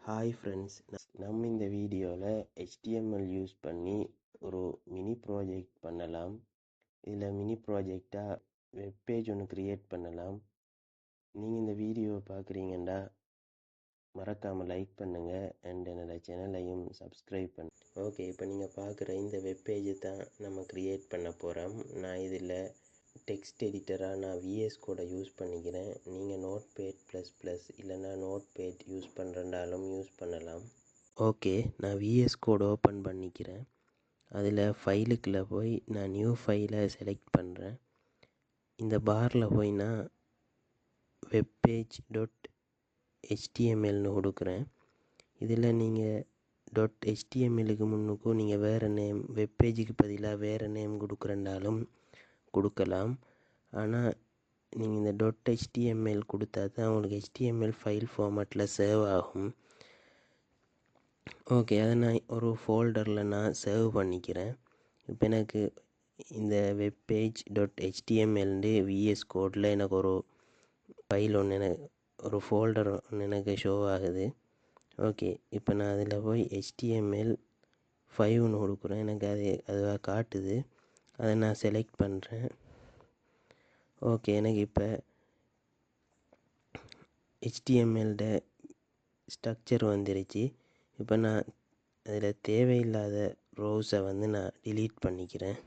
Hi friends, நம்ம இந்த வீடியோவில் HTML யூஸ் பண்ணி ஒரு மினி ப்ராஜெக்ட் பண்ணலாம். இதில் மினி ப்ராஜெக்டாக வெப்பேஜ் ஒன்று க்ரியேட் பண்ணலாம். நீங்கள் இந்த வீடியோவை பார்க்குறீங்கன்னா மறக்காமல் லைக் பண்ணுங்கள் அண்ட் என்னோடய சேனலையும் சப்ஸ்கிரைப் ஓகே, இப்போ நீங்கள் பார்க்குற இந்த வெப்பேஜை தான் நம்ம க்ரியேட் பண்ண போகிறோம். நான் இதில் டெக்ஸ்ட் எடிட்டராக நான் VS கோடை யூஸ் பண்ணிக்கிறேன். நீங்கள் நோட்பேட்++ இல்லைன்னா நோட்பேட் யூஸ் பண்ணுறதாலும் யூஸ் பண்ணலாம். ஓகே, நான் VS கோடை ஓப்பன் பண்ணிக்கிறேன். அதில் ஃபைலுக்குள்ளே போய் நான் நியூ ஃபைலை செலக்ட் பண்ணுறேன். இந்த பாரில் போய் நான் webpage.htmlனு கொடுக்குறேன். இதில் நீங்கள் .htmlக்கு முன்னுக்கும் நீங்கள் வேறு நேம், வெப்பேஜுக்கு பதிலாக வேறு நேம் கொடுக்குறனாலும் கொடுக்கலாம். ஆனால் நீங்கள் இந்த .html கொடுத்தா தான் உங்களுக்கு HTML ஃபைல் ஃபார்மேட்டில் சேவ் ஆகும். ஓகே, அதை நான் ஒரு ஃபோல்டரில் நான் சேவ் பண்ணிக்கிறேன். இப்போ எனக்கு இந்த webpage.html VS கோடில் எனக்கு ஒரு ஃபைல் ஒன்று, ஒரு ஃபோல்டர் ஒன்று எனக்கு ஷோ ஆகுது. ஓகே, இப்போ நான் அதில் போய் HTML5 கொடுக்குறேன். எனக்கு அதுவாக காட்டுது. அதை நான் செலக்ட் பண்ணுறேன். ஓகே, எனக்கு இப்போ HTML ஸ்ட்ரக்சர் வந்துருச்சு. இப்போ நான் அதில் தேவையில்லாத ரோஸை நான் delete பண்ணிக்கிறேன்.